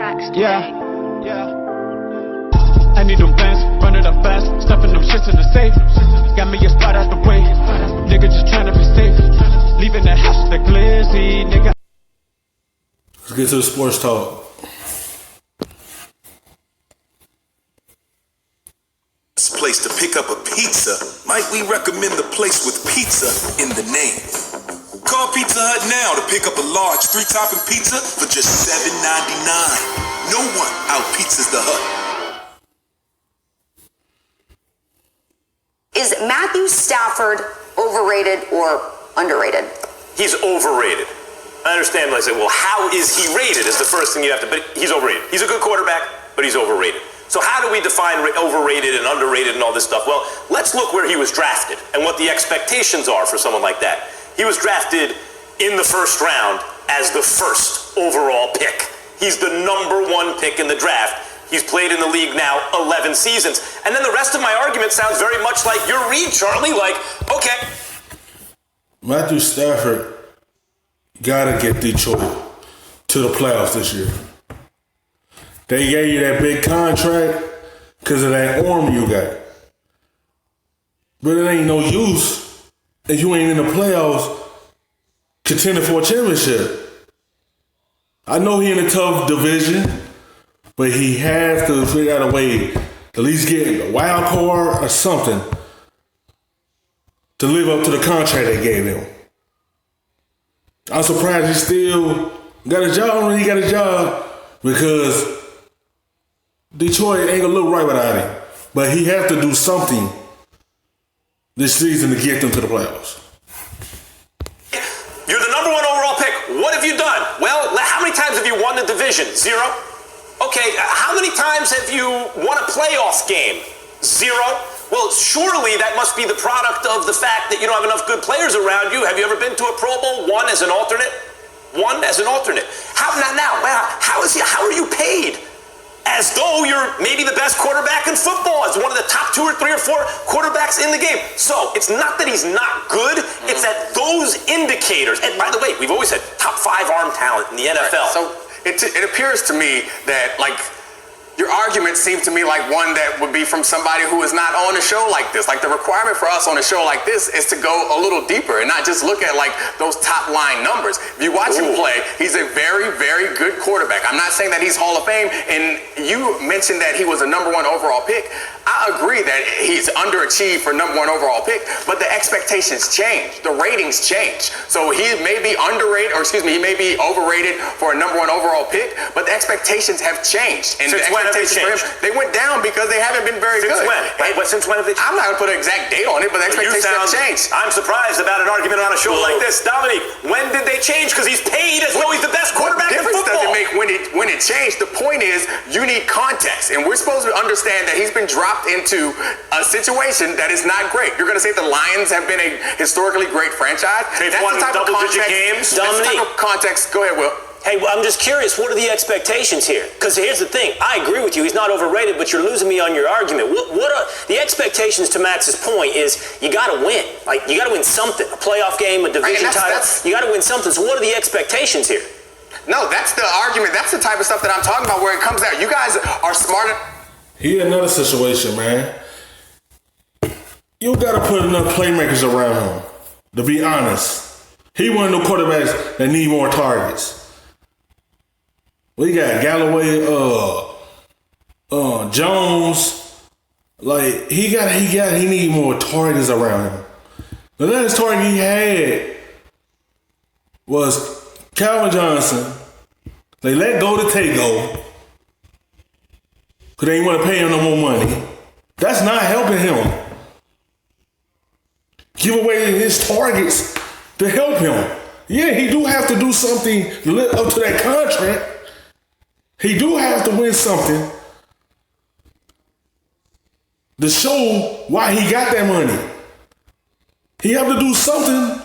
tracks today. Yeah. I need them bands, run it up fast, stuffing them shits in the safe. Got me a spot out the way, nigga just tryna be safe. Leaving the house with the glizzy, nigga. Let's get to the sports talk. Place to pick up a pizza. Might we recommend the place with pizza in the name? Call Pizza Hut now to pick up a large 3-topping pizza for just $7.99. No one out-pizzas the Hut. Is Matthew Stafford overrated or underrated? He's overrated. I understand when I say, well, how is he rated is the first thing you have to, but he's overrated. He's a good quarterback, but he's overrated. So how do we define overrated and underrated and all this stuff? Well, let's look where he was drafted and what the expectations are for someone like that. He was drafted in the first round as the first overall pick. He's the #1 pick in the draft. He's played in the league now 11 seasons. And then the rest of my argument sounds very much like your read, Charlie, like, okay. Matthew Stafford gotta get Detroit to the playoffs this year. They gave you that big contract because of that arm you got. But it ain't no use if you ain't in the playoffs contending for a championship. I know he in a tough division, but he has to figure out a way to at least get a wild card or something to live up to the contract they gave him. I'm surprised he still got a job when he got a job because Detroit ain't gonna look right without him. But he has to do something this season to get them to the playoffs. You're the #1 overall pick. What have you done? Well, how many times have you won the division? 0. Okay, how many times have you won a playoff game? 0. Well, surely that must be the product of the fact that you don't have enough good players around you. Have you ever been to a Pro Bowl? 1 as an alternate? 1 as an alternate. How are you paid? As though you're maybe the best quarterback in football, as one of the top 2 or 3 or 4 quarterbacks in the game. So it's not that he's not good, it's that those indicators, and by the way, we've always said top 5 arm talent in the NFL. Right. So it appears to me that, like, your argument seems to me like one that would be from somebody who is not on a show like this. Like, the requirement for us on a show like this is to go a little deeper and not just look at, like, those top line numbers. If you watch him play, he's a very, very good quarterback. I'm not saying that he's Hall of Fame, and you mentioned that he was a #1 overall pick. I agree that he's underachieved for #1 overall pick, but the expectations change. The ratings change. So he may be underrated, or excuse me, he may be overrated for a #1 overall pick, but the expectations have changed. And since when have they changed? They went down because they haven't been very good. Since when? But since when have they changed? I'm not going to put an exact date on it, but the expectations have changed. I'm surprised about an argument on a show like this. Dominique, when did they change? Because he's paid as though he's the best quarterback in football. Difference does it make when it changed? The point is, you need context, and we're supposed to understand that he's been dropped into a situation that is not great. You're going to say the Lions have been a historically great franchise. They've won double-digit games. That's the type of context. Go ahead, Will. Hey, well, I'm just curious, what are the expectations here? Because here's the thing, I agree with you, he's not overrated, but you're losing me on your argument. What are the expectations, to Max's point, is you got to win. Like, you got to win something, a playoff game, a division title. You got to win something. So what are the expectations here? No, that's the argument. That's the type of stuff that I'm talking about where it comes out. You guys are smarter. Here's another situation, man. You got to put enough playmakers around him, to be honest. He one of the quarterbacks that need more targets. We got Galloway, Jones. Like, he need more targets around him. The last target he had was Calvin Johnson. They let go to Tego because they didn't want to pay him no more money. That's not helping him. Give away his targets to help him. Yeah, he do have to do something to live up to that contract. He do have to win something to show why he got that money. He have to do something.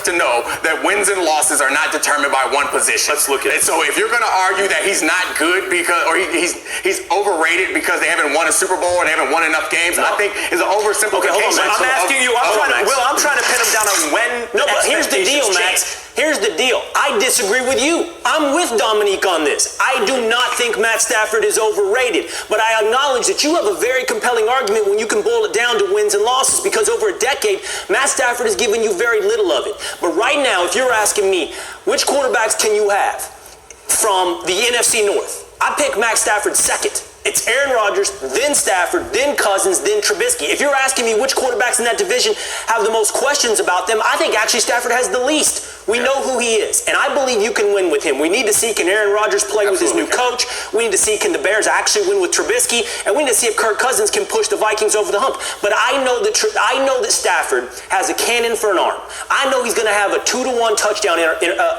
To know that wins and losses are not determined by one position. Let's look at it. So if you're going to argue that he's not good because, or he's overrated because they haven't won a Super Bowl and they haven't won enough games, I think is an oversimplification. Okay, hold on, I'm asking you. I'm trying to pin him down on when. No, but here's the deal, Max. Here's the deal. I disagree with you. I'm with Dominique on this. I do not think Matt Stafford is overrated, but I acknowledge that you have a very compelling argument when you can boil it down to wins and losses, because over a decade, Matt Stafford has given you very little of it. But right now, if you're asking me, which quarterbacks can you have from the NFC North? I pick Matt Stafford second. It's Aaron Rodgers, then Stafford, then Cousins, then Trubisky. If you're asking me which quarterbacks in that division have the most questions about them, I think actually Stafford has the least. We know who he is, and I believe you can win with him. We need to see can Aaron Rodgers play with his new coach. We need to see can the Bears actually win with Trubisky, and we need to see if Kirk Cousins can push the Vikings over the hump. But I know that Stafford has a cannon for an arm. I know he's going to have a 2-to-1 touchdown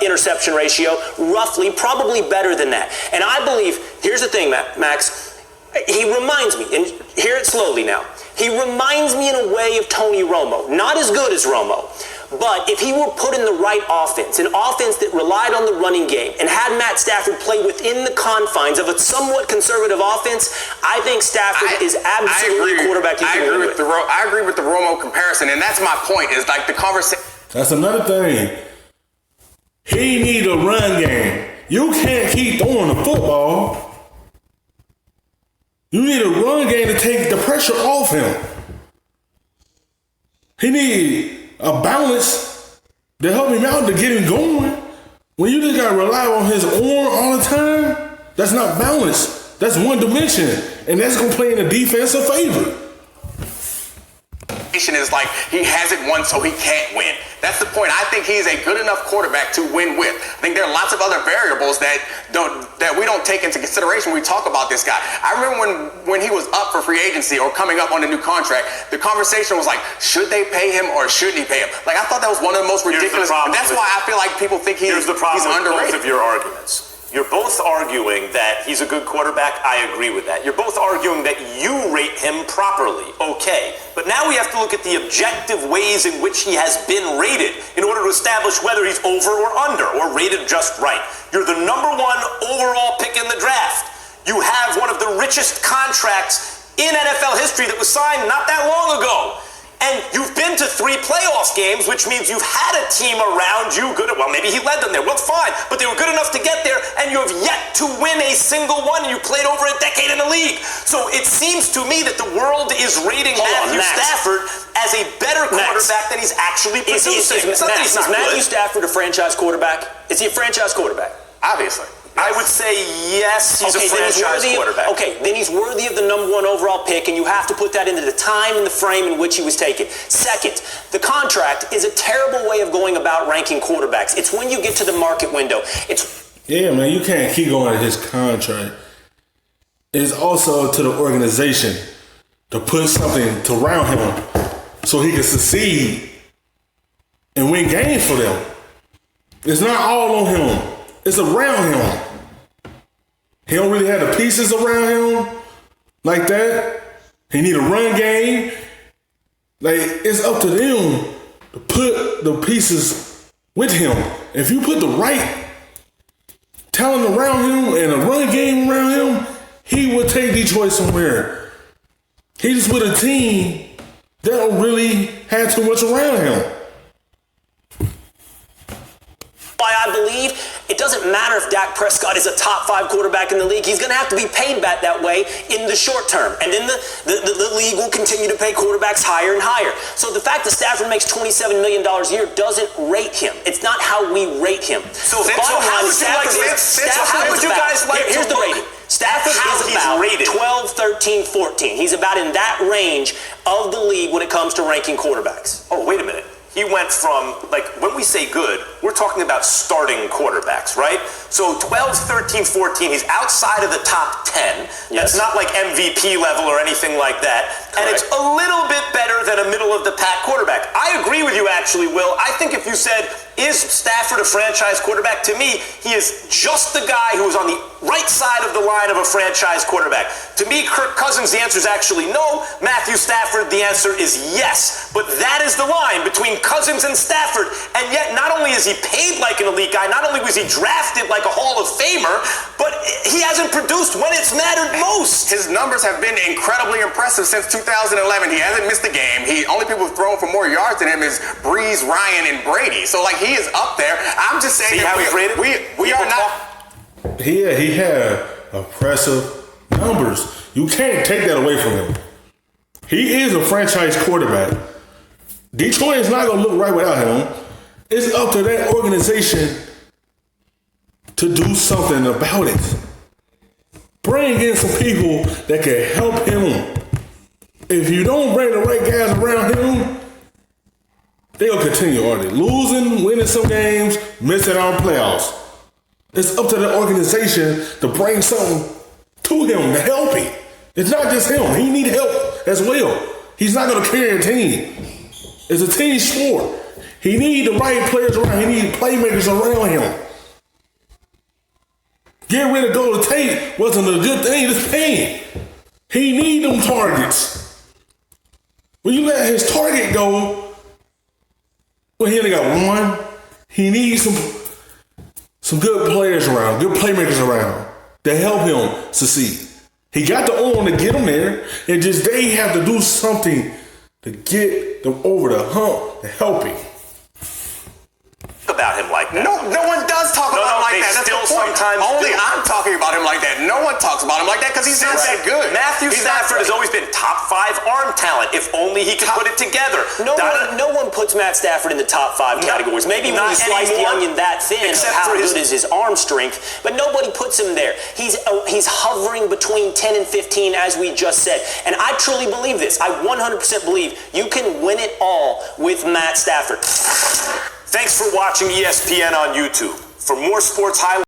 interception ratio, roughly, probably better than that. And I believe, here's the thing, Max, he reminds me, and hear it slowly now, he reminds me in a way of Tony Romo. Not as good as Romo, but if he were put in the right offense, an offense that relied on the running game and had Matt Stafford play within the confines of a somewhat conservative offense, I think Stafford is absolutely a quarterback you can win with. I agree with the Romo comparison, and that's my point, is like the conversation. That's another thing. He need a run game. You can't keep throwing the football. You need a run game to take the pressure off him. He need a balance to help him out to get him going. When you just gotta rely on his arm all the time, that's not balance. That's one dimension, and that's gonna play in the defensive favor. Is like he hasn't won, so he can't win. That's the point. I think he's a good enough quarterback to win with. I think there are lots of other variables that we don't take into consideration when we talk about this guy. I remember when he was up for free agency or coming up on a new contract, the conversation was like, should they pay him or shouldn't he pay him? Like, I thought that was one of the most ridiculous. That's why I feel like people think he's underrated. Both of your arguments. You're both arguing that he's a good quarterback. I agree with that. You're both arguing that you rate him properly. Okay. But now we have to look at the objective ways in which he has been rated in order to establish whether he's over or under or rated just right. You're the #1 overall pick in the draft. You have one of the richest contracts in NFL history that was signed not that long ago. And you've been to 3 playoff games, which means you've had a team around you good. Well, maybe he led them there. Well, fine. But they were good enough to get there, and you have yet to win a single one. You played over a decade in the league. So it seems to me that the world is rating Matthew Stafford as a better quarterback than he's actually producing. It's not that he's not good. Is Matthew Stafford a franchise quarterback? Is he a franchise quarterback? Obviously. I would say yes, he's a franchise quarterback. Okay, then he's worthy of the #1 overall pick, and you have to put that into the time and the frame in which he was taken. Second, the contract is a terrible way of going about ranking quarterbacks. It's when you get to the market window. Yeah, man, you can't keep going at his contract. It's also to the organization to put something to round him so he can succeed and win games for them. It's not all on him. It's around him. He don't really have the pieces around him like that. He need a run game. Like, it's up to them to put the pieces with him. If you put the right talent around him and a run game around him, he will take Detroit somewhere. He just with a team that don't really have too much around him. I believe it doesn't matter if Dak Prescott is a top 5 quarterback in the league. He's going to have to be paid that way in the short term. And then the league will continue to pay quarterbacks higher and higher. So the fact that Stafford makes $27 million a year doesn't rate him. It's not how we rate him. So how would you guys like here's the rating. Stafford is about 12, 13, 14. He's about in that range of the league when it comes to ranking quarterbacks. Oh, wait a minute. He went from, like, when we say good, we're talking about starting quarterbacks, right? So 12, 13, 14, he's outside of the top 10. That's not like MVP level or anything like that. Correct. And it's a little bit better than a middle-of-the-pack quarterback. I agree with you, actually, Will. I think if you said, is Stafford a franchise quarterback? To me, he is just the guy who is on the right side of the line of a franchise quarterback. To me, Kirk Cousins, the answer is actually no. Matthew Stafford, the answer is yes. But that is the line between Cousins and Stafford. And yet, not only is he paid like an elite guy, not only was he drafted like a Hall of Famer, but he hasn't produced when it's mattered most. His numbers have been incredibly impressive since 2011. He hasn't missed a game. Only people who've thrown for more yards than him is Breeze, Ryan, and Brady. So, like, he is up there. I'm just saying See how he's rated? We are not. He had impressive numbers. You can't take that away from him. He is a franchise quarterback. Detroit is not going to look right without him. It's up to that organization to do something about it. Bring in some people that can help him. If you don't bring the right guys around him, they'll continue already losing, winning some games, missing out on playoffs. It's up to the organization to bring something to him to help him. It's not just him. He needs help as well. He's not going to carry a team. It's a team sport. He needs the right players around. He needs playmakers around him. Get rid of Golden Tate wasn't a good thing. It's pain. He needs them targets. When you let his target go, well, he only got one. He needs some good players around, good playmakers around to help him succeed. He got the arm to get him there, and just they have to do something to get them over the hump to help him. About him like that. No one does talk about him like that. That's still the point. sometimes Only do. I'm talking about him like that. No one talks about him like that because he's not that good. Matthew Stafford has always been top 5 arm talent. If only he could put it together. No one puts Matt Stafford in the top 5 categories. Maybe when you slice the onion that thin, Except how for good is his arm strength, but nobody puts him there. He's hovering between 10 and 15, as we just said. And I truly believe this. I 100% believe you can win it all with Matt Stafford. Thanks for watching ESPN on YouTube. For more sports highlights,